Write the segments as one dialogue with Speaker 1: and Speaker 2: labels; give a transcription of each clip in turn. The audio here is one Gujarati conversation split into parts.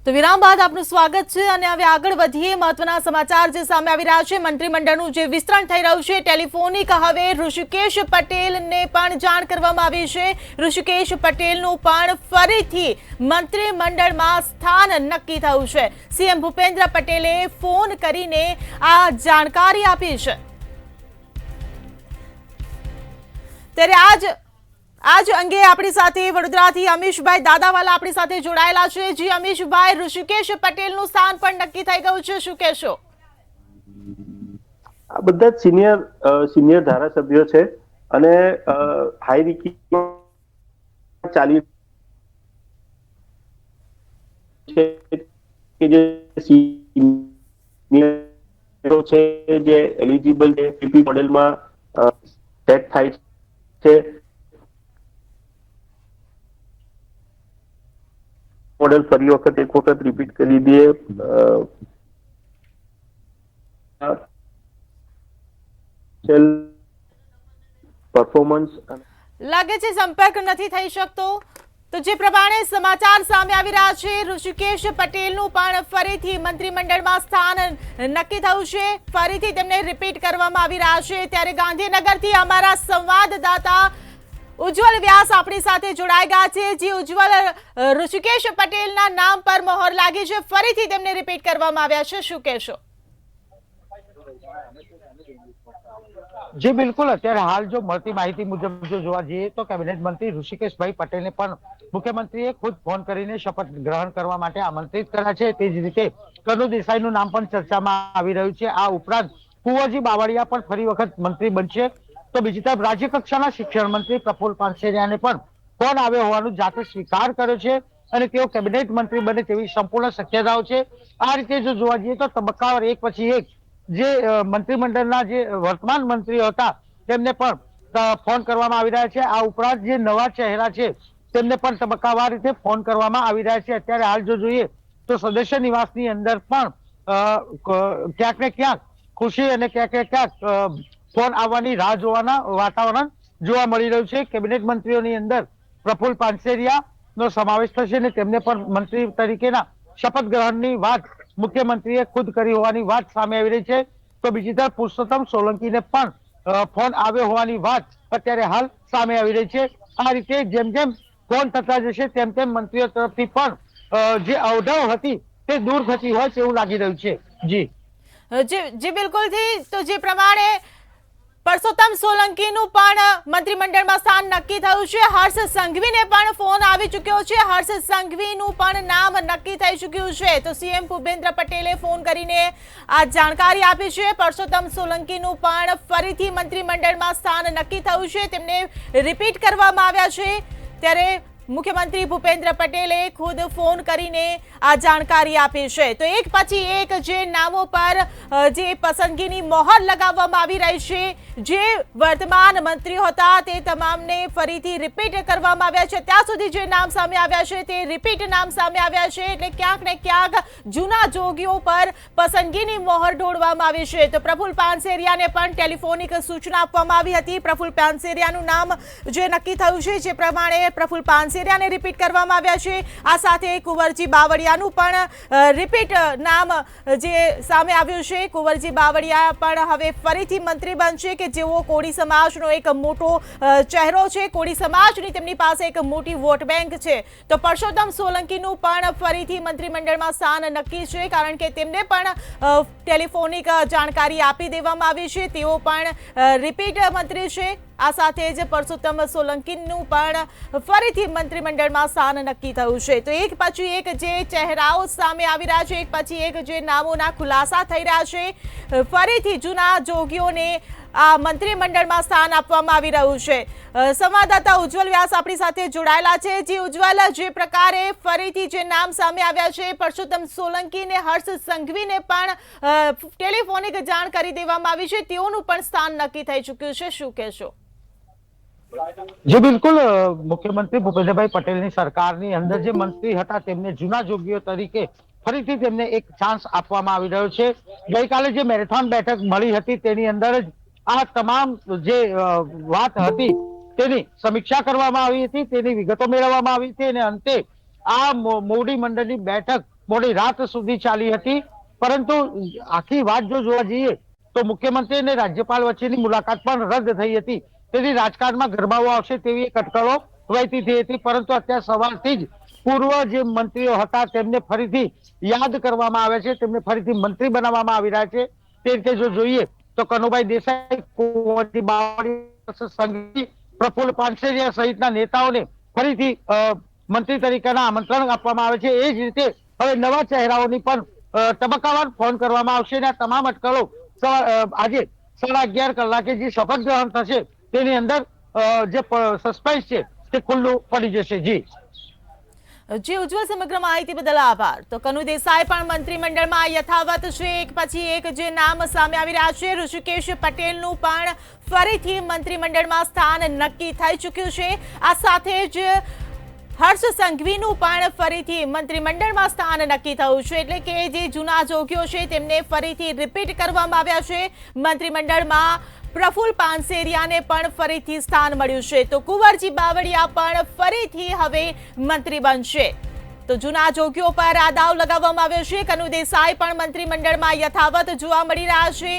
Speaker 1: તો વિરામ બાદ આપનું સ્વાગત છે અને હવે આગળ વધીએ મહત્વના સમાચાર જે સામે આવી રહ્યા છે। મંત્રીમંડળનું જે વિસ્તરણ થઈ રહ્યું છે ટેલિફોનિક હવે ઋષિકેશ પટેલને પણ જાણ કરવામાં આવી છે। ઋષિકેશ પટેલનું પણ ફરીથી મંત્રીમંડળમાં સ્થાન નક્કી થયું છે। સીએમ ભૂપેન્દ્ર પટેલે ફોન કરીને આ જાણકારી આપી છે। ત્યારે આજ અંગે આપણી સાથે વડોદરાથી અમીશભાઈ દાદાવાલા આપણી સાથે જોડાયેલા છે। જી અમીશભાઈ, ઋષિકેશ પટેલનું સ્થાન પણ નક્કી થઈ ગયું છે, શું કહેશો?
Speaker 2: આ બધા સિનિયર ધારાસભ્યો છે અને હાઈ રિકિંગ ચાલી છે કે જે સિનિયરો છે જે એલિજિબલ છે પીપી મોડેલમાં સેટ થાય છે। મોડેલ ફરી એક વખત રિપીટ કરી દઈએ। પરફોર્મન્સ
Speaker 1: લાગે છે સંપર્ક નથી થઈ શકતો। તો જે પ્રમાણે સમાચાર સામે આવી રહ્યા છે, ઋષિકેશ પટેલનું પણ ફરીથી મંત્રીમંડળમાં સ્થાન નક્કી થયું છે, ફરીથી તેમને રિપીટ કરવામાં આવી રહ્યા છે। ત્યારે ગાંધીનગરથી અમારા સંવાદદાતા ઉજ્જવલ વ્યાસ આપણી સાથે જોડાઈ ગયા છે। જે ઉજ્જવલ, ઋષિકેશ પટેલના નામ પર મહોર લાગી છે, ફરીથી તેમને રિપીટ કરવામાં આવ્યા છે, શું કહેશો?
Speaker 3: જી બિલકુલ, અત્યારે હાલ જો મળતી માહિતી મુજબ જો જોવા જઈએ તો કેબિનેટ મંત્રી ઋષિકેશભાઈ પટેલને પણ મુખ્યમંત્રીએ ખુદ ફોન કરીને શપથ ગ્રહણ કરવા માટે આમંત્રિત કર્યા છે। તે જ રીતે કનુ દેસાઈનું નામ પણ ચર્ચામાં આવી રહ્યું છે। આ ઉપરાંત કુંવરજી બાવળિયા પણ ફરી વખત મંત્રી બનશે। તો બીજી તરફ રાજ્ય કક્ષાના શિક્ષણ મંત્રી પ્રફુલ્લ પાનસેરિયાને પણ ફોન આવ્યો હોવાનું જાતે સ્વીકાર કર્યો છે અને તેઓ કેબિનેટ મંત્રી બને તેવી સંપૂર્ણ શક્યતાઓ છે। આ રીતે જો જોવા જઈએ તો તબક્કાવાર એક પછી એક જે મંત્રીમંડળના જે વર્તમાન મંત્રીઓ હતા તેમને પણ ફોન કરવામાં આવી રહ્યા છે। આ ઉપરાંત જે નવા ચહેરા છે તેમને પણ તબક્કાવાર રીતે ફોન કરવામાં આવી રહ્યા છે। અત્યારે હાલ જો જોઈએ તો સદસ્ય નિવાસની અંદર પણ ક્યાંક ને ક્યાંક ખુશી અને ક્યાંક ને ક્યાંક ફોન આવવાની રાહ જોવાના વાતાવરણ જોવા મળી રહ્યું છે। કેબિનેટ મંત્રીઓની અંદર પ્રફુલ્લ પાનસેરિયા નો સમાવેશ થશે અને તેમને પણ મંત્રી તરીકેના શપથ ગ્રહણની વાત મુખ્યમંત્રીએ ખુદ કરી હોવાની વાત સામે આવી રહી છે। તો બીજી તરફ પુરુષોત્તમ સોલંકીને પણ ફોન આવ્યો હોવાની વાત અત્યારે હાલ સામે આવી રહી છે। આ રીતે જેમ જેમ ફોન થતા જશે તેમ તેમ મંત્રીઓ તરફથી પણ જે અવઢવ હતી તે દૂર થતી હોય તેવું લાગી રહ્યું છે।
Speaker 1: જી બિલકુલથી, તો જે પ્રમાણે પરસોત્તમ સોલંકીનું પણ મંત્રીમંડળમાં સ્થાન નક્કી થયું છે। હર્ષ સંઘવીને પણ ફોન આવી ચૂક્યો છે, હર્ષ સંઘવીનું પણ નામ નક્કી થઈ ચૂક્યું છે। તો સીએમ ભૂપેન્દ્ર પટેલે ફોન કરીને આ જાણકારી આપી છે। પરસોત્તમ સોલંકીનું પણ ફરીથી મંત્રીમંડળમાં સ્થાન નક્કી થયું છે, તેમને રિપીટ કરવામાં આવ્યા છે। ત્યારે મુખ્યમંત્રી ભૂપેન્દ્ર પટેલે ખુદ ફોન કરીને આ જાણકારી આપી છે। તો એક પછી એક જે નામો પર જે પસંદગીની મહોર લગાવવામાં આવી રહી છે, જે વર્તમાન મંત્રીઓ હતા તે તમામને ફરીથી રિપીટ કરવામાં આવ્યા છે। ત્યાં સુધી જે નામ સામે આવ્યા છે તે રિપીટ નામ સામે આવ્યા છે, એટલે ક્યાંક ને ક્યાંક જૂના જોગીઓ પર પસંદગીની મહોર ઢોળવામાં આવી છે। તો પ્રફુલ્લ પાનસેરિયાને પણ ટેલિફોનિક સૂચના આપવામાં આવી હતી। પ્રફુલ્લ પાનસેરિયાનું નામ જે નક્કી થયું છે, જે પ્રમાણે પ્રફુલ્લ પાનસેરિયાને રિપીટ કરવામાં આવ્યા છે। આ સાથે કુંવરજી બાવળિયાનું પણ રિપીટ નામ જે સામે આવ્યું છે। કુંવરજી બાવળિયા પણ હવે ફરીથી મંત્રી બનશે કે જેઓ કોળી સમાજનો એક મોટો ચહેરો છે, કોળી સમાજની તેમની પાસે એક મોટી વોટ બેંક છે। તો પરસોત્તમ સોલંકીનું પણ ફરીથી મંત્રીમંડળમાં સ્થાન નક્કી છે, કારણ કે તેમને પણ ટેલિફોનિક જાણકારી આપી દેવામાં આવી છે, તેઓ પણ રિપીટ મંત્રી છે। આ સાથે જ પરસોત્તમ સોલંકીનું પણ ફરીથી મંત્રીમંડળમાં સ્થાન નક્કી થયું છે। તો એક પછી એક જે ચહેરાઓ સામે આવી રહ્યા છે, એક પછી એક જે નામોના ખુલાસા થઈ રહ્યા છે, ફરીથી જૂના જોગીઓને આ મંત્રીમંડળમાં સ્થાન આપવામાં આવી રહ્યું છે। સંવાદદાતા ઉજ્જવલ વ્યાસ આપણી સાથે જોડાયેલા છે। જે ઉજ્જવલ, જે પ્રકારે ફરીથી જે નામ સામે આવ્યા છે, પરસોત્તમ સોલંકી ને હર્ષ સંઘવીને પણ ટેલિફોનિક જાણ કરી દેવામાં આવી છે, તેઓનું પણ સ્થાન નક્કી થઈ ચૂક્યું છે, શું કહેશો?
Speaker 3: જી બિલકુલ, મુખ્યમંત્રી ભૂપેન્દ્રભાઈ પટેલની સરકારની અંદર જે મંત્રી હતા તેમને જૂના જોગીઓ તરીકે ફરીથી તેમને એક ચાન્સ આપવામાં આવી રહ્યો છે। ગઈકાલે જે મેરેથોન બેઠક મળી હતી તેની અંદર જ આ તમામ જે વાત હતી તેની સમીક્ષા કરવામાં આવી હતી, તેની વિગતો મેળવવામાં આવી હતી અને અંતે આ મોવડી મંડળની બેઠક મોડી રાત સુધી ચાલી હતી. પરંતુ આખી વાત જો જોવા જઈએ તો મુખ્યમંત્રી અને રાજ્યપાલ વચ્ચેની મુલાકાત પણ રદ થઈ હતી. તેથી રાજકારણમાં ગરબાઓ આવશે તેવી એક અટકળો વહેતી થઈ હતી. પરંતુ અત્યારે સવારથી જ પૂર્વ જે મંત્રીઓ હતા તેમને ફરીથી યાદ કરવામાં આવે છે, તેમને ફરીથી મંત્રી બનાવવામાં આવી રહ્યા છે. તે રીતે જો જોઈએ તો કનુભાઈ દેસાઈ, કુંવરજી બાવળિયા, સંઘવી, પ્રફુલ્લ પાનસેરિયા સહિતના નેતાઓને ફરીથી મંત્રી તરીકેના આમંત્રણ આપવામાં આવે છે. એ જ રીતે હવે નવા ચહેરાઓની પણ તબક્કાવાર ફોન કરવામાં આવશે અને આ તમામ અટકળો આજે 11:30 કલાકે જે શપથ ગ્રહણ થશે તેની અંદર જે સસ્પેન્સ છે તે ખુલ્લું પડી જશે.
Speaker 1: જી ઉજ્જવલ, સમગ્ર માહિતી બદલ આભાર. તો કનુ દેસાઈ પણ મંત્રીમંડળમાં યથાવત છે. એક પછી એક જે નામ સામે આવી રહ્યા છે, ઋષિકેશ પટેલનું પણ ફરીથી મંત્રીમંડળમાં સ્થાન નક્કી થઈ ચૂક્યું છે. આ સાથે જ હર્ષ સંઘવીનું પણ ફરીથી મંત્રીમંડળમાં સ્થાન નક્કી થયું છે. એટલે કે જે જૂના જોગીઓ છે તેમને ફરીથી રિપીટ કરવામાં આવ્યા છે મંત્રીમંડળમાં. પ્રફુલ્લ પાનસેરિયાને પણ ફરીથી સ્થાન મળ્યું છે. તો કુંવરજી બાવળિયા પણ ફરીથી હવે મંત્રી બનશે. તો જૂના જોગીઓ પર આ દાવ લગાવવામાં આવ્યો છે. કનુ દેસાઈ પણ મંત્રીમંડળમાં યથાવત જોવા મળી રહ્યા છે.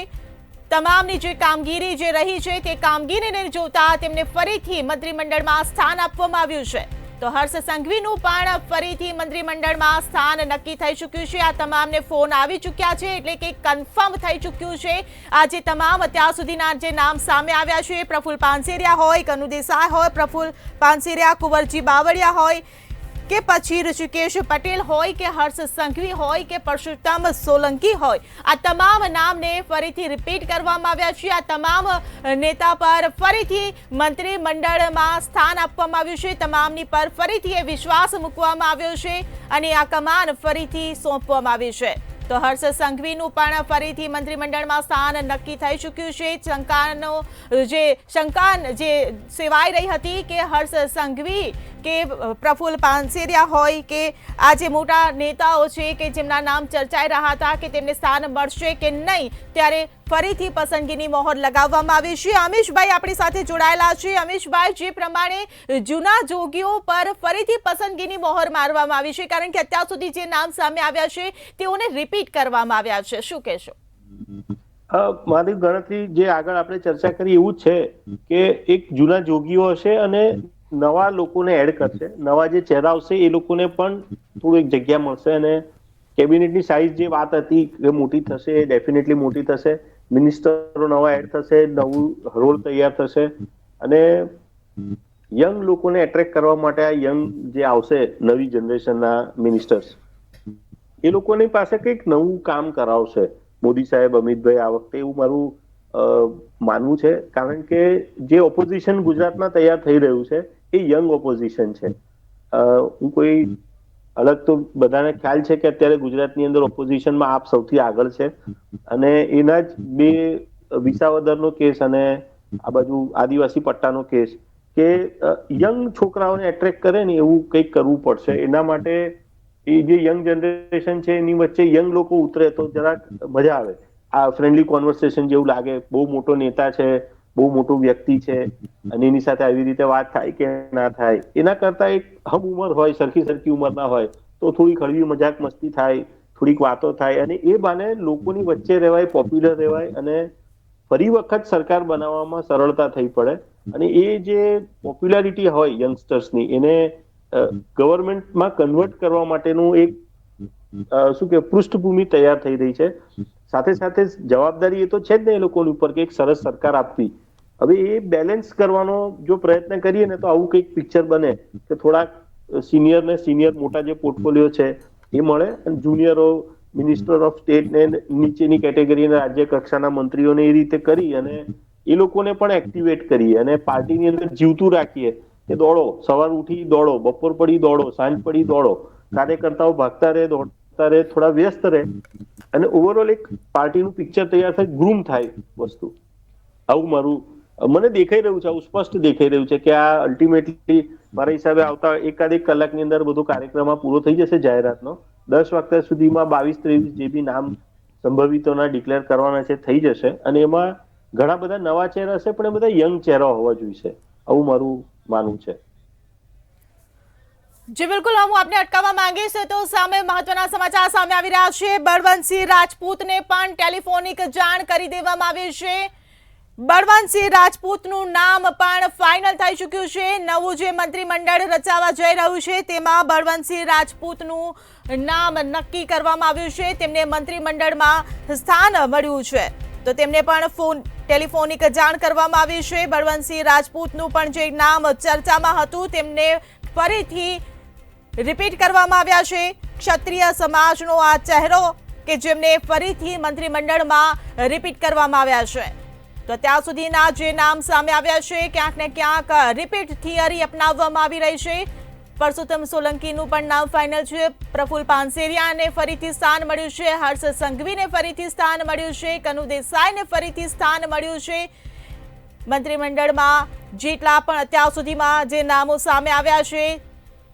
Speaker 1: તમામની જે કામગીરી જે રહી છે તે કામગીરીને જોતા તેમને ફરીથી મંત્રીમંડળમાં સ્થાન આપવામાં આવ્યું છે. તો હર્ષ સંઘવીનું પણ ફરીથી મંત્રીમંડળમાં સ્થાન નક્કી થઈ ચૂક્યું છે. આ તમામને ફોન આવી ચૂક્યા છે, એટલે કે કન્ફર્મ થઈ ચૂક્યું છે. આજે તમામ અત્યાર સુધીના જે નામ સામે આવ્યા છે, પ્રફુલ્લ પાનસેરિયા હોય, કનુ દેસાઈ હોય, પ્રફુલ્લ પાનસેરિયા, કુંવરજી બાવળિયા હોય કે પછી ઋષિકેશ પટેલ હોય કે હર્ષ સંઘવી હોય કે પરસોત્તમ સોલંકી હોય, આ તમામ નામને ફરીથી રિપીટ કરવામાં આવ્યા છે. આ તમામ નેતા પર ફરીથી મંત્રીમંડળમાં સ્થાન આપવામાં આવ્યું છે. તમામની પર ફરીથી વિશ્વાસ મૂકવામાં આવ્યો છે અને આ કમાન ફરીથી સોંપવામાં આવી છે. તો હર્ષ સંઘવીનું પણ ફરીથી મંત્રીમંડળમાં સ્થાન નક્કી થઈ ચૂક્યું છે. શંકા જે સેવાઈ રહી હતી કે હર્ષ સંઘવી કે પ્રફુલ્લ પાનસેરિયા હોય કે આ જે મોટા નેતાઓ છે કે જેમના નામ ચર્ચાઈ રહ્યા હતા કે તેમને સ્થાન મળશે કે નહીં, ત્યારે ફરીથી પસંદગીની મોહર લગાવવામાં આવી છે. અમીશભાઈ આપણી સાથે જોડાયેલા છે. અમીશભાઈ, જે પ્રમાણે જૂના જોગીઓ પર ફરીથી પસંદગીની મોહર મારવામાં આવી છે, કારણ કે અત્યાર સુધી જે નામ સામે આવ્યા છે તેઓને રિપીટ કરવામાં આવ્યા છે, શું કહેશો?
Speaker 2: મારી ગણતરી જે આગળ આપણે ચર્ચા કરી એવું જ છે કે એક જૂના જોગીઓ હશે અને નવા લોકોને એડ કરશે. નવા જે ચહેરા આવશે એ લોકોને પણ થોડું એક જગ્યા મળશે અને કેબિનેટની સાઇઝ જે વાત હતી એ મોટી થશે, એ ડેફિનેટલી મોટી થશે. મિનિસ્ટરો નવા એડ થશે, નવું રોલ તૈયાર થશે અને યંગ લોકોને એટ્રેક્ટ કરવા માટે આ યંગ જે આવશે નવી જનરેશનના મિનિસ્ટર્સ, એ લોકોની પાસે કંઈક નવું કામ કરાવશે મોદી સાહેબ, અમિતભાઈ આ વખતે, એવું મારું માનવું છે. કારણ કે જે ઓપોઝિશન ગુજરાતમાં તૈયાર થઈ રહ્યું છે એ યંગ ઓપોઝિશન છે. હું કોઈ અલગ તો બધાને ખ્યાલ છે કે અત્યારે ગુજરાતની અંદર ઓપોઝિશનમાં આપ સૌથી આગળ છે અને એના જ બે વિસાવદરનો કેસ અને આ બાજુ આદિવાસી પટ્ટાનો કેસ કે યંગ છોકરાઓને એટ્રેક્ટ કરે ને એવું કંઈક કરવું પડશે. એના માટે એ જે યંગ જનરેશન છે એની વચ્ચે યંગ લોકો ઉતરે તો જરાક મજા આવે. આ ફ્રેન્ડલી કોન્વર્સેશન જેવું લાગે. બહુ મોટો નેતા છે, બહુ મોટો વ્યક્તિ છે અને એની સાથે આવી રીતે વાત થાય કે ના થાય, એના કરતા એક હમ ઉંમર હોય, સરખી ઉંમરના હોય તો થોડી હળવી મજાક મસ્તી થાય, થોડીક વાતો થાય અને એ બાને લોકોની વચ્ચે રહેવાય, પોપ્યુલર રહેવાય અને ફરી વખત સરકાર બનાવવામાં સરળતા થઈ પડે. અને એ જે પોપ્યુલારિટી હોય યંગસ્ટર્સની એને ગવર્મેન્ટમાં કન્વર્ટ કરવા માટેનું એક શું કે પૃષ્ઠભૂમિ તૈયાર થઈ રહી છે. સાથે સાથે જવાબદારી એ તો છે જ ને એ લોકોની ઉપર કે એક સરસ સરકાર આપવી. હવે એ બેલેન્સ કરવાનો જો પ્રયત્ન કરીએ ને તો આવું કંઈક પિક્ચર બને કે થોડાક સિનિયર મોટા જે પોર્ટફોલિયો છે એ મળે અને જુનિયરો, મિનિસ્ટર ઓફ સ્ટેટ ને નીચેની કેટેગરીના રાજ્ય કક્ષાના મંત્રીઓને એ રીતે કરી અને એ લોકોને પણ એક્ટિવેટ કરીએ અને પાર્ટીની અંદર જીવતું રાખીએ કે દોડો, સવાર ઉઠી દોડો, બપોર પડી દોડો, સાંજ પડી દોડો, કાર્યકર્તાઓ ભાગતા રહે, દોડતા રહે, થોડા વ્યસ્ત રહે અને ઓવરઓલ એક પાર્ટીનું પિક્ચર તૈયાર થાય, ગ્રૂમ થાય વસ્તુ. આવું મારું મને દેખાઈ રહ્યું છે, આવું સ્પષ્ટ દેખાઈ રહ્યું છે કે આ અલ્ટિમેટલી મારા હિસાબે આવતા એકાદ કલાકની અંદર બધો કાર્યક્રમ પૂરો થઈ જશે જાહેરાતનો. 10 વાગ્યા સુધીમાં 22-23 જે બી નામ સંભવિતોના ડિક્લેર કરવાના છે થઈ જશે અને એમાં ઘણા બધા નવા ચહેરા છે પણ એ બધા યંગ ચહેરા હોવા જોઈએ, આવું મારું માનવું છે.
Speaker 1: જી બિલકુલ, હું આપને અટકાવવા માંગીશ તો સામે મહત્વના સમાચાર સામે આવી રહ્યા છે. બળવંતસિંહ રાજપૂતને પણ ટેલિફોનિક જાણ કરી દેવામાં આવી છે. બળવંતસિંહ રાજપૂતનું નામ પણ ફાઇનલ થઈ ચૂક્યું છે. નવું જે મંત્રીમંડળ રચાવા જઈ રહ્યું છે તેમાં બળવંતસિંહ રાજપૂતનું નામ નક્કી કરવામાં આવ્યું છે. તેમને મંત્રીમંડળમાં સ્થાન મળ્યું છે તો તેમને પણ ટેલિફોનિક જાણ કરવામાં આવી છે. બળવંતસિંહ રાજપૂતનું પણ જે નામ ચર્ચામાં હતું તેમને ફરીથી રિપીટ કરવામાં આવ્યા છે. ક્ષત્રિય સમાજનો આ ચહેરો કે જેમને ફરીથી મંત્રીમંડળમાં રિપીટ કરવામાં આવ્યા છે. તો ત્યાં સુધીના જે નામ સામે આવ્યા છે ક્યાંક ને ક્યાંક રિપીટ થિયરી અપનાવવામાં આવી રહી છે. પરસોત્તમ સોલંકીનું પણ નામ ફાઇનલ છે. પ્રફુલ્લ પાનસેરિયાને ફરીથી સ્થાન મળ્યું છે. હર્ષ સંઘવીને ફરીથી સ્થાન મળ્યું છે. કનુ દેસાઈને ફરીથી સ્થાન મળ્યું છે. મંત્રીમંડળમાં જેટલા પણ અત્યાર સુધીમાં જે નામો સામે આવ્યા છે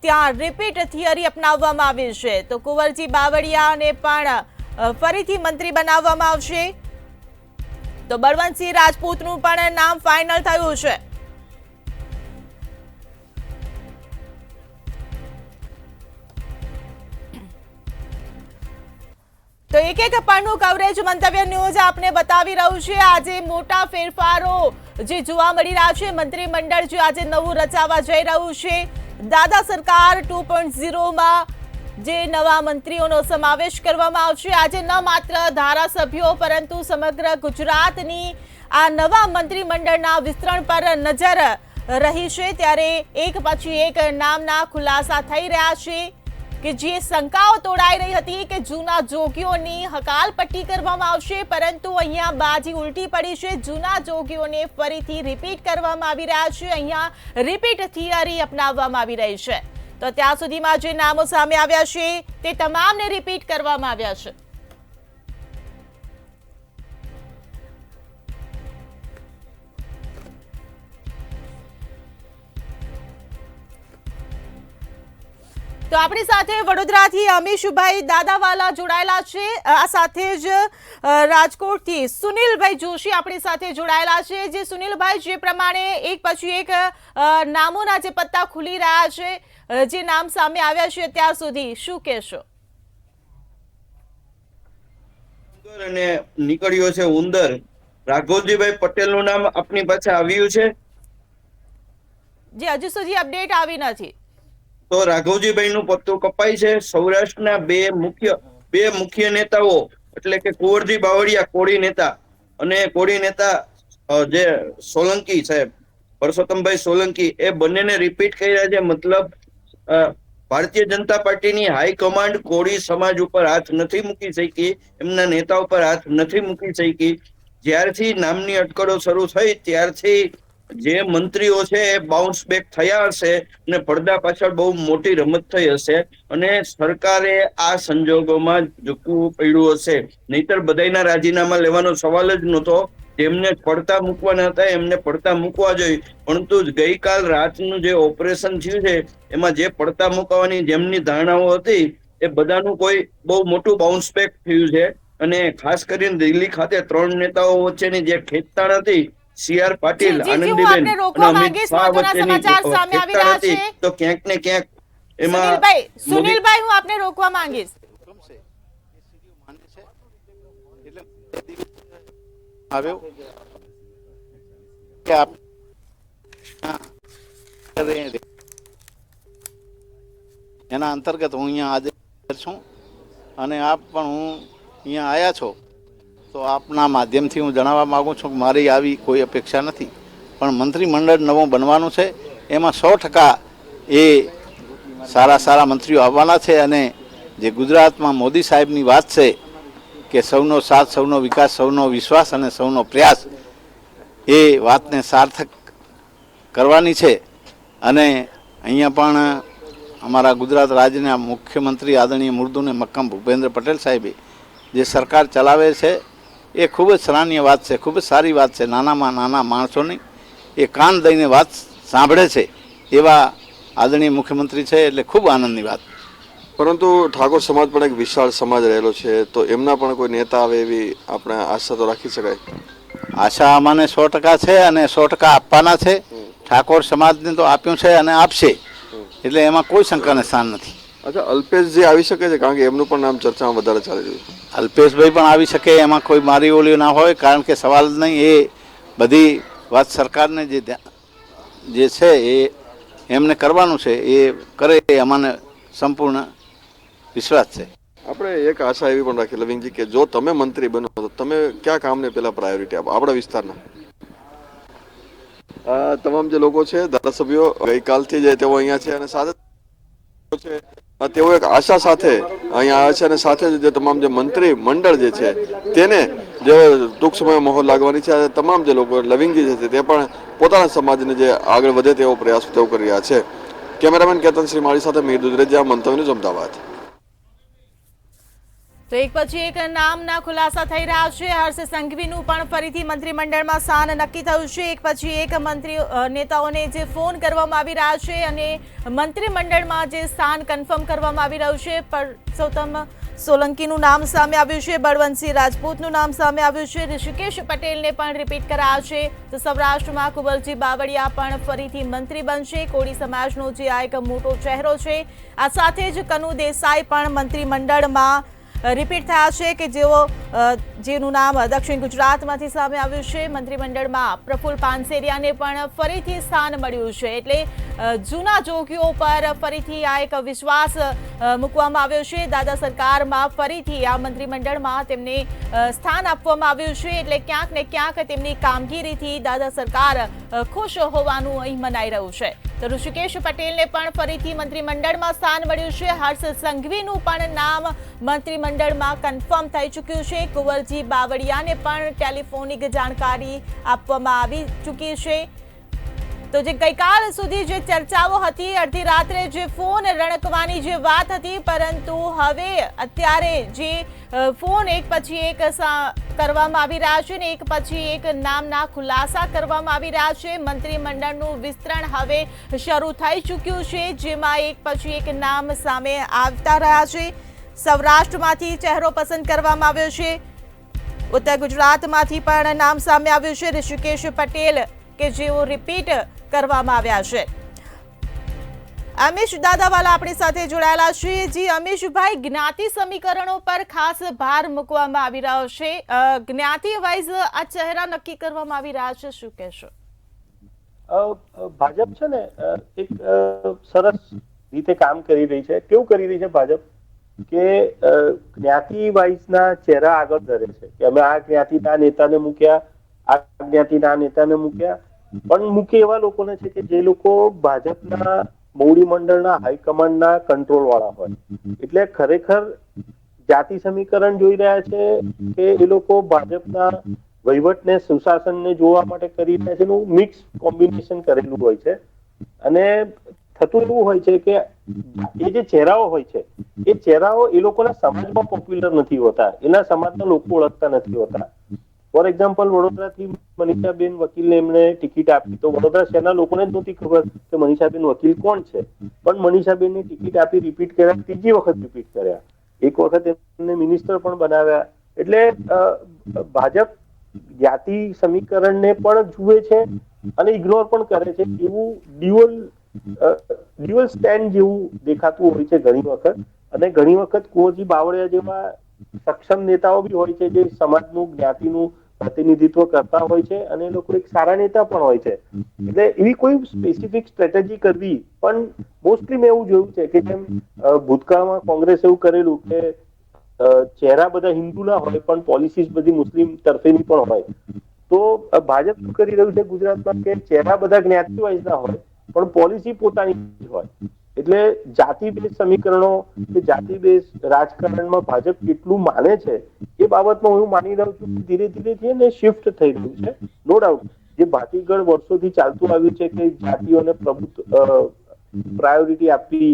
Speaker 1: ત્યાં રિપીટ થિયરી અપનાવવામાં આવી છે. તો કુંવરજી બાવળિયાને પણ ફરીથી મંત્રી બનાવવામાં આવશે. તો બળવંતસિંહ રાજપૂતનું પણ નામ ફાઇનલ થયું છે. તો એક એક પળનું કવરેજ મંતવ્ય ન્યૂઝ આપને બતાવી રહ્યું છે. આજે મોટા ફેરફારો જે જોવા મળી રહ્યા છે. મંત્રીમંડળ જે આજે નવું રચાવા જઈ રહ્યું છે. દાદા સરકાર 2.0માં જે નવા મંત્રીઓનો સમાવેશ કરવામાં આવશે. આજે ન માત્ર ધારાસભ્યો પરંતુ સમગ્ર ગુજરાતની આ નવા મંત્રીમંડળના વિસ્તરણ પર નજર રહી છે. ત્યારે એક પછી એક નામના ખુલાસા થઈ રહ્યા છે કે જે શંકાઓ તોડાઈ રહી હતી કે જૂના જોગીઓની હકાલપટ્ટી કરવામાં આવશે, પરંતુ અહીંયા બાજી ઉલટી પડી છે. જૂના જોગીઓને ફરીથી રિપીટ કરવામાં આવી રહ્યા છે. અહીંયા રિપીટ થિયરી અપનાવવામાં આવી રહી છે. તો ત્યાં સુધીમાં જે નામો સામે આવ્યા છે તે તમામને રિપીટ કરવામાં આવ્યા છે. તો આપણી સાથે વડોદરાથી અમીશભાઈ દાદાવાલા જોડાયેલા છે. આ સાથે જ રાજકોટથી સુનિલભાઈ જોશી આપણી સાથે જોડાયેલા છે. જે સુનિલભાઈ, જે પ્રમાણે એક પછી એક નામોના જે પત્તા ખુલી રહ્યા છે, જે નામ સામે આવ્યા છે અત્યાર સુધી, શું કહેશો?
Speaker 4: અને નીકળ્યો છે ઉંદર. રાઘવજીભાઈ પટેલનું નામ આપની પાસે આવ્યું છે?
Speaker 1: જે હજુ સુધી અપડેટ આવી નથી.
Speaker 4: તો રાઘવજીભાઈ નું પત્તું કપાય છે. સૌરાષ્ટ્રના બે મુખ્ય નેતાઓ એટલે કે કુંવરજી બાવળિયા કોળી નેતા અને કોળી નેતા જે સોલંકી સાહેબ પરસોત્તમભાઈ સોલંકી, એ બંનેને રિપીટ કર્યા છે. મતલબ ભારતીય જનતા પાર્ટીની હાઈકમાન્ડ કોળી સમાજ ઉપર હાથ નથી મૂકી શકી, એમના નેતા ઉપર હાથ નથી મૂકી શકી. જ્યારથી નામની અટકળો શરૂ થઈ ત્યારથી જે મંત્રીઓ છે એ બાઉન્સ બેક થયા હશે અને પડદા પાછળ બહુ મોટી રમત થઈ હશે અને સરકારે આ સંજોગોમાં ઝૂકવું પડ્યું હશે. નહીતર બધાના રાજીનામા લેવાનો સવાલ જ નહોતો. જેમને પડતા મૂકવાના હતા એમને પડતા મૂકવા જોઈએ, પરંતુ ગઈકાલ રાતનું જે ઓપરેશન થયું છે એમાં જે પડતા મૂકવાની જેમની ધારણાઓ હતી એ બધાનું કોઈ બહુ મોટું બાઉન્સ બેક થયું છે. અને ખાસ કરીને દિલ્હી ખાતે 3 નેતાઓ વચ્ચેની જે ખેંચતાણ હતી, CR પાટીલ, આનંદીબેન અને અમિત શાહ વચ્ચેની ખેંચતાણ હતી, તો ક્યાંક ને ક્યાંક એમાં
Speaker 1: સુનિલભાઈ, હું આપને રોકવા માંગીશ.
Speaker 5: આવ્યો કે આપ એના અંતર્ગત હું અહીંયા આજે છું અને આપ પણ હું અહીંયા આવ્યા છો તો આપના માધ્યમથી હું જણાવવા માગું છું કે મારી આવી કોઈ અપેક્ષા નથી, પણ મંત્રીમંડળ નવું બનવાનું છે. એમાં 100% એ સારા મંત્રીઓ આવવાના છે. અને જે ગુજરાતમાં મોદી સાહેબની વાત છે કે સૌનો સાથ, સૌનો વિકાસ, સૌનો વિશ્વાસ અને સૌનો પ્રયાસ, એ વાતને સાર્થક કરવાની છે. અને અહીંયા પણ અમારા ગુજરાત રાજ્યના મુખ્યમંત્રી આદરણીય મુર્દુને મક્કમ ભૂપેન્દ્ર પટેલ સાહેબે જે સરકાર ચલાવે છે એ ખૂબ જ સરાહનીય વાત છે, ખૂબ જ સારી વાત છે. નાનામાં નાના માણસોની એ કાન દઈને વાત સાંભળે છે એવા આદરણીય મુખ્યમંત્રી છે, એટલે ખૂબ આનંદની વાત.
Speaker 6: પરંતુ ઠાકોર સમાજ પણ એક વિશાળ સમાજ રહેલો છે, તો એમના પણ કોઈ નેતા આવે એવી આપણે આશા તો રાખી શકાય?
Speaker 5: આશા અમને 100% છે અને 100% આપવાના છે. ઠાકોર સમાજને તો આપ્યું છે અને આપશે, એટલે એમાં કોઈ શંકાને સ્થાન નથી.
Speaker 6: અચ્છા, અલ્પેશજી આવી શકે છે? કારણ કે એમનું પણ નામ ચર્ચામાં વધારે ચાલી રહ્યું છે.
Speaker 5: અલ્પેશભાઈ પણ આવી શકે, એમાં કોઈ મારી ઓલી ના હોય, કારણ કે સવાલ નહીં. એ બધી વાત સરકારને જે છે એ એમને કરવાનું છે, એ કરે એ અમને સંપૂર્ણ વિશ્વાસ છે.
Speaker 6: આપણે એક આશા એવી પણ રાખી લવિંગજી કે જો તમે મંત્રી બનો તો તમે કયા કામને પેલા પ્રાયોરિટી આપો આપણા વિસ્તારના? તમામ જે લોકો છે, ધારાસભ્યો ગઈકાલથી જ તેઓ અહીંયા છે અને સાથે છે તેઓ એક આશા સાથે અહીંયા આવ્યા છે અને સાથે જ જે તમામ જે મંત્રી મંડળ જે છે તેને જે ટૂંક સમયમાં મોહર લાગવાની છે, તમામ જે લોકો લવિંગજી છે તે પણ પોતાના સમાજને જે આગળ વધે તેવો પ્રયાસ તેઓ કરી રહ્યા છે. કેમેરામેન કેતન શ્રી મારી સાથે મીર દુધરેજા, મંતવ્ય ન્યૂઝ, અમદાવાદ.
Speaker 1: તો એક પછી એક નામના ખુલાસા થઈ રહ્યા છે. હર્ષ સંઘવીનું પણ ફરીથી મંત્રીમંડળમાં સ્થાન નક્કી થયું છે. એક પછી એક મંત્રી નેતાઓને જે ફોન કરવામાં આવી રહ્યા છે અને મંત્રીમંડળમાં જે સ્થાન કન્ફર્મ કરવામાં આવી રહ્યું છે. પરસોત્તમ સોલંકીનું નામ સામે આવ્યું છે, બળવંતસિંહ રાજપૂતનું નામ સામે આવ્યું છે, ઋષિકેશ પટેલને પણ રિપીટ કરાયા છે. તો સૌરાષ્ટ્રમાં કુંવરજી બાવળિયા પણ ફરીથી મંત્રી બનશે. કોળી સમાજનો જે આ એક મોટો ચહેરો છે. આ સાથે જ કનુ દેસાઈ પણ મંત્રીમંડળમાં રિપીટ થયા છે કે જેનું નામ દક્ષિણ ગુજરાતમાંથી સામે આવ્યું છે. મંત્રીમંડળમાં પ્રફુલ્લ પાનસેરિયાને પણ ફરીથી સ્થાન મળ્યું છે. એટલે જૂના જોગીઓ પર ફરીથી આ એક વિશ્વાસ મૂકવામાં આવ્યો છે. દાદા સરકારમાં ફરીથી આ મંત્રીમંડળમાં તેમને સ્થાન આપવામાં આવ્યું છે. એટલે ક્યાંક ને ક્યાંક તેમની કામગીરીથી દાદા સરકાર ખુશ હોવાનું અહીં મનાઈ રહ્યું છે. તો ઋષિકેશ પટેલને પણ ફરીથી મંત્રીમંડળમાં સ્થાન મળ્યું છે. હર્ષ સંઘવીનું પણ નામ મંત્રીમંડળમાં કન્ફર્મ થઈ ચૂક્યું છે. કુંવરજી બાવળિયાને પણ ટેલિફોનિક જાણકારી આપવામાં આવી ચૂકી છે. તો જે ગઈકાલ સુધી જે ચર્ચાઓ હતી, અડધી રાત્રે જે ફોન રણકવાની જે વાત હતી, પરંતુ હવે અત્યારે જે ફોન એક પછી એક કરવામાં આવી રહ્યા છે ને એક પછી એક નામના ખુલાસા કરવામાં આવી રહ્યા છે. મંત્રીમંડળનું વિસ્તરણ હવે શરૂ થઈ ચૂક્યું છે, જેમાં એક પછી એક નામ સામે આવતા રહ્યા છે. સૌરાષ્ટ્રમાંથી ચહેરો પસંદ કરવામાં આવ્યો છે. ઉત્તર ગુજરાતમાંથી પણ નામ સામે આવ્યું છે, ઋષિકેશ પટેલ, કે જેઓ રિપીટ કરવામાં આવ્યા છે. અમીશ દાદાવાલા આપણી સાથે જોડાયેલા છે. જી અમીશભાઈ, જ્ઞાતિ સમીકરણો પર ખાસ ભાર મૂકવામાં આવી રહ્યો છે. જ્ઞાતિ વાઇઝ આ ચહેરા નક્કી કરવામાં આવી રહ્યા છે, શું કહેશો?
Speaker 2: ભાજપ છે ને એક સરસ રીતે કામ કરી રહી છે. કેવું કરી રહી છે ભાજપ કે જ્ઞાતિ વાઇઝ ના ચહેરા આગળ ધરે છે કે અમે આ જ્ઞાતિના નેતાને મૂક્યા, આ જ્ઞાતિના નેતાને મૂક્યા, પણ મૂકે એવા લોકોને છે કે જે લોકો ભાજપના મોવડી મંડળના હાઈકમાન્ડના કંટ્રોલ વાળા હોય. એટલે ખરેખર જાતિ સમીકરણ જોઈ રહ્યા છે કે એ લોકો ભાજપના વહીવટને, સુશાસનને જોવા માટે કરી રહ્યા છે. એનું મિક્સ કોમ્બિનેશન કરેલું હોય છે. અને થતું એવું હોય છે કે એ જે ચહેરાઓ હોય છે એ ચહેરાઓ એ લોકોના સમાજમાં પોપ્યુલર નથી હોતા, એના સમાજના લોકો ઓળખતા નથી હોતા. ફોર એક્ઝામ્પલ, વડોદરાથી મનીષાબેન વકીલને એમણે ટિકિટ આપી તો વડોદરા શહેરના લોકોને જ નહોતી ખબર કે મનીષાબેન વકીલ કોણ છે. પણ મનીષાબેનની ટિકિટ આપી, રિપીટ કર્યા, ત્રીજી વખત રિપીટ કર્યા, એક વખત એમને મિનિસ્ટર પણ બનાવ્યા. એટલે ભાજપ જાતિ સમીકરણને પણ જુએ છે અને ઇગ્નોર પણ કરે છે. એવું ડ્યુઅલ સ્ટેન્ડ જેવું દેખાતું હોય છે ઘણી વખત. અને ઘણી વખત કુંવરજી બાવળિયા જેવા સક્ષમ નેતાઓ બી હોય છે જે સમાજનું, જ્ઞાતિનું પ્રતિનિધિત્વ કરતા હોય છે અને એ લોકો એક સારા નેતા પણ હોય છે. એટલે એવી કોઈ સ્પેસિફિક સ્ટ્રેટેજી કરવી, પણ મોસ્ટલી મેં એવું જોયું છે કે જેમ ભૂતકાળમાં કોંગ્રેસ એવું કરેલું કે ચહેરા બધા હિન્દુના હોય પણ પોલિસીસ બધી મુસ્લિમ તરફેની પણ હોય. તો ભાજપ શું કરી રહ્યું છે ગુજરાતમાં કે ચહેરા બધા જ્ઞાતિ વાઇઝના હોય પણ પોલિસી પોતાની હોય. એટલે જાતિ બેઝ સમીકરણો કે જાતિ બેઝ રાજકારણમાં ભાજપ કેટલું માને છે એ બાબતમાં હું માની રહ્યો છું કે ધીરે ધીરે ને શિફ્ટ થઈ રહ્યું છે. નો ડાઉટ જે ભાતીગળ વર્ષોથી ચાલતું આવ્યું છે કે જાતિઓને પ્રાયોરિટી આપવી,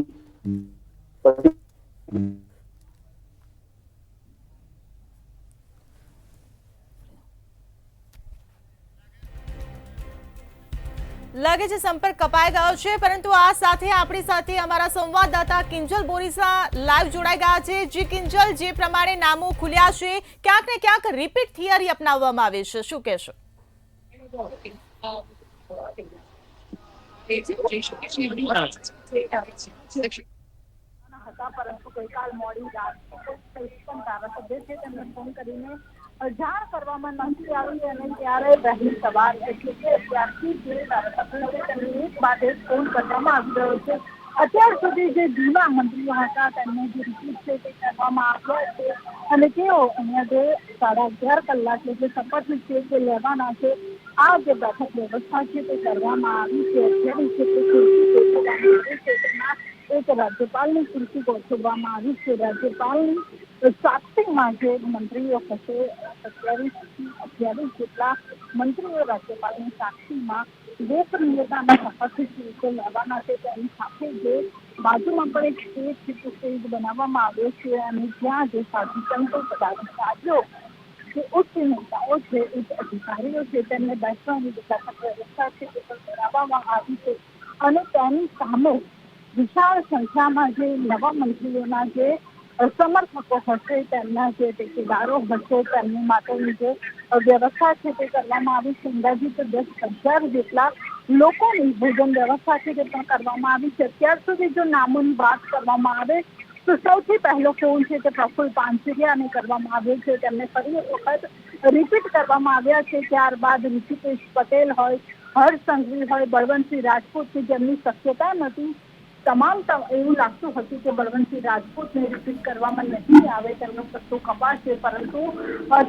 Speaker 1: લાગે છે સંપર્ક કપાઈ ગયો છે, પરંતુ આ સાથે આપણી સાથે અમારા સંવાદદાતા કિંજલ બોરીસા લાઈવ જોડાઈ ગયા છે. જે કિંજલ, જે પ્રમાણે નામો ખુલ્યા છે, ક્યાંક ને ક્યાંક રિપીટ થિયરી અપનાવવામાં આવે છે, શું કહેશો?
Speaker 7: હતા, પરંતુ ગઈકાલ મોડી રાત પણ ધારાસભ્ય છે તેમને ફોન કરીને જાણ કરવામાં નથી આવી અને ત્યારે વહેલી સવાર એટલે કે ત્યારથી જે ધારાસભ્ય છે તેમને એક બાદ એક ફોન કરવામાં આવી રહ્યો છે. અત્યાર સુધી જે જૂના મંત્રીઓ હતા તેમને જે રિપીટ છે તે કરવામાં આવ્યા છે અને તેઓ અહીંયા જે 11:30 કલાકે જે શપથ છે તે લેવાના છે. આ જે બેઠક વ્યવસ્થા છે તે કરવામાં આવી છે. અત્યારે છે તે ખુરશી ગોઠવવામાં આવી છે. તેમાં એક રાજ્યપાલની ખુરશી ગોઠવવામાં આવી છે. રાજ્યપાલની સાક્ષીમાં જે મંત્રીઓ હશે 27 જેટલા મંત્રીઓ રાજ્યપાલની સાક્ષીમાં ગોપનીયતાના શપથ છે લેવાના છે. તેની સાથે જે બાજુમાં પણ એક સ્ટેજ છે તે સ્ટેજ બનાવવામાં આવ્યો છે અને જ્યાં જે સાધુ સંતો પદાધિકારીઓ જે ઉચ્ચ નેતાઓ છે ઉચ્ચ અધિકારીઓ છે તેમને બેસવાની બેઠક વ્યવસ્થા છે તે પણ બનાવવામાં આવી છે અને તેની સામે વિશાળ સંખ્યામાં જે નવા મંત્રીઓના જે સમર્થકો હશે તેમના જે ટેકેદારો હશે તેમની માટેની જે વ્યવસ્થા છે તે કરવામાં આવી છે. અંદાજિત 10,000 જેટલા લોકોની ભોજન વ્યવસ્થા છે તે પણ કરવામાં આવી છે. અત્યાર સુધી જો નામોની વાત કરવામાં આવે તો સૌથી પહેલો ફોન છે તે પ્રફુલ્લ પાનસેરિયાને કરવામાં આવ્યો છે. તેમને ફરી એક વખત રિપીટ કરવામાં આવ્યા છે. ત્યારબાદ ઋષિકેશ પટેલ હોય, હર્ષ સંઘવી હોય, બળવંતસિંહ રાજપૂત કે જેમની શક્યતા નથી. તમામ એવું લાગતું હતું કે બળવંતસિંહ રાજપૂતને રિપીટ કરવામાં નહીં આવે, તેમનો પત્તો કપાશે, પરંતુ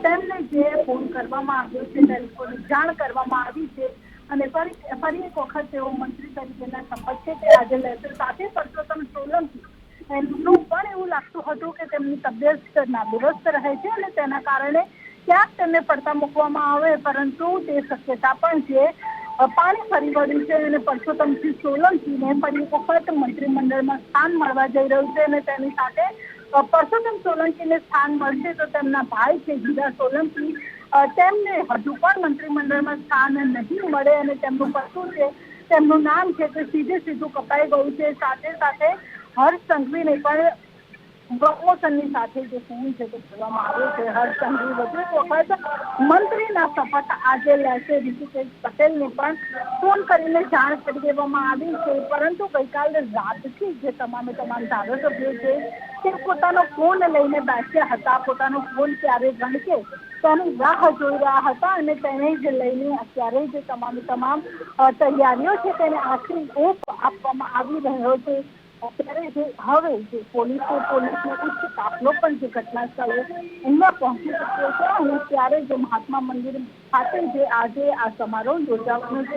Speaker 7: તેમને જે ફોન કરવામાં આવ્યો છે તે લોકોને જાણ કરવામાં આવી છે અને ફરી એક વખત તેઓ મંત્રી તરીકેના શપથ છે તે આજે લેશે. સાથે પરસોત્તમ સોલંકી એમનું પણ એવું લાગતું હતું કે તેમની તબિયત નાદુરસ્ત રહે છે અને તેના કારણે ક્યાંક તેમને પડતા મૂકવામાં આવે, પરંતુ તે શક્યતા પણ છે પાણી ફરી વળ્યું છે અને પરસોત્તમસિંહ સોલંકીને ફરી વખત મંત્રીમંડળમાં સ્થાન મળવા જઈ રહ્યું છે અને તેની સાથે પરસોત્તમ સોલંકીને સ્થાન મળશે તો તેમના ભાઈ છે હીરા સોલંકી તેમને હજુ પણ મંત્રીમંડળમાં સ્થાન નહીં મળે અને તેમનું પત્તું છે તેમનું નામ છે તે સીધું કપાઈ ગયું છે. સાથે સાથે હર્ષ સંઘવીને પણ પ્રમોશનની સાથે જે ફોન છે તે કરવામાં આવ્યો છે. હર્ષ સંઘવી વધુ એક વખત મંત્રીના શપથ આજે લેશે. ઋષિકેશ પટેલને પણ ફોન કરીને જાણ કરી દેવામાં આવી છે, પરંતુ ગઈકાલે રાતથી જે તમામ ધારાસભ્યો છે તે પોતાનો ફોન લઈને બેસ્યા હતા. પોતાનો ફોન ક્યારે ગણશે તેની રાહ જોઈ રહ્યા હતા અને તેને જ લઈને અત્યારે જે તમામ તૈયારીઓ છે તેને આખરી ઓપ આપવામાં આવી રહ્યો છે. અત્યારે હવે જે પોલીસનો ઉચ્ચ કાફલો પણ જે ઘટના સ્થળે અહીંયા પહોંચી ચૂક્યો છે અને ત્યારે જે મહાત્મા મંદિર ખાતે જે આજે આ સમારોહ યોજાવાનો છે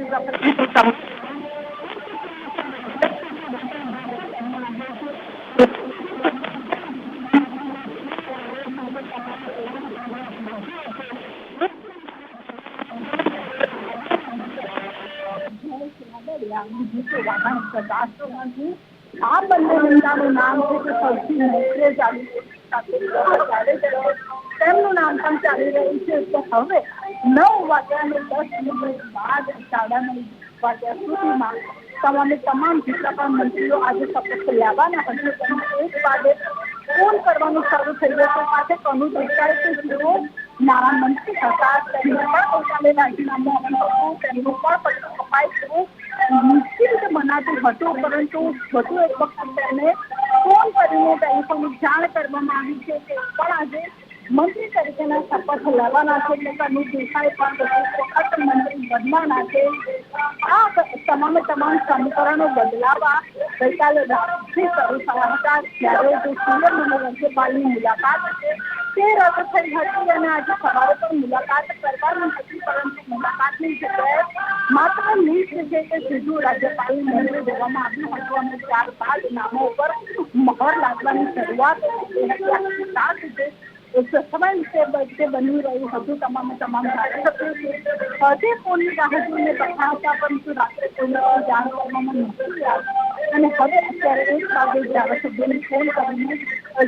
Speaker 7: આ બંને નેતાનું નામ છે કે સૌથી મોખરે તેમનું નામ પણ ચાલી રહ્યું છે. તો હવે 9 વાગ્યાને 10 મિનિટ બાદ 9:30 વાગ્યા સુધીમાં તમામ જેટલા પણ મંત્રીઓ આજે શપથ લેવાના હશે તેમને એક બાદ એક ફોન કરવાનું શરૂ થઈ જશે. સાથે કહ્યું દેખાય કે જેઓ નાણામંત્રી હતા તેમને પણ ગઈકાલે રાજીનામું આપ્યું હતું, તેમનું પણ પત્તું કપાઈ ગયું નિશ્ચિત મનાતું હતું, પરંતુ વધુ એક વખત તેમને ફોન કરીને ટેલિફોનિક જાણ કરવામાં આવી છે કે પણ આજે મંત્રી તરીકેના શપથ લેવાના છે. પોતાનું દેખાય પણ વખત મંત્રી બનવાના છે. આ તમામ સમીકરણો બદલાવા ગઈકાલે રાતથી શરૂ થયા હતા, ત્યારે જે સીએમ અને રાજ્યપાલની મુલાકાત છે તે રદ થઈ હતી અને આજે સવારે પણ મુલાકાત કરવાની હતી, પરંતુ મુલાકાતની જગ્યાએ માત્ર લિસ્ટ છે કે સીધું રાજ્યપાલની મંજૂરી દેવામાં આવ્યું હતું અને ત્યારબાદ નામો ઉપર મહોર લાગવાની શરૂઆત થઈ હતી. સાથે જે બની રહ્યું હતું તમામ ધારાસભ્યો તે ફોનની રાહ જોઈને બેઠા હતા, પરંતુ રાત્રે કોઈને જાણ કરવામાં નથી આવી અને હવે અત્યારે 1 વાગે ધારાસભ્યોને ફોન કરીને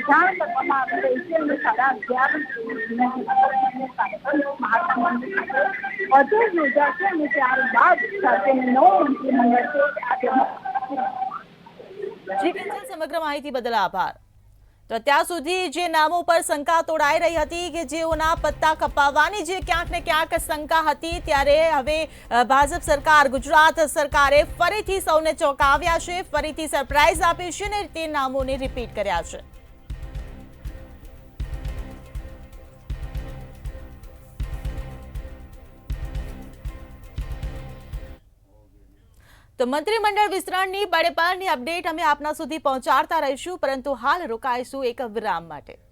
Speaker 7: જાણ કરવામાં આવી રહી છે અને 11:30 મહાત્મા મંદિર ખાતે યોજાશે અને ત્યારબાદ સાથે 9 મંત્રીમંડળ છે
Speaker 1: જી કિંજલ, સમગ્ર માહિતી બદલ આભાર. તો ત્યાં સુધી જે નામો પર શંકા તોડાઈ રહી હતી કે જેઓના પત્તા કપાવવાની જે ક્યાંક ને ક્યાંક શંકા હતી, ત્યારે હવે ભાજપ સરકાર, ગુજરાત સરકારે ફરીથી સૌને ચોંકાવ્યા છે, ફરીથી સરપ્રાઈઝ આપી છે અને તે નામોને રિપીટ કર્યા છે. તો મંત્રીમંડળ વિસ્તરણની બળે પળની અપડેટ અમે આપના સુધી પહોંચાડતા રહીશું, પરંતુ હાલ રોકાઈશું એક વિરામ માટે.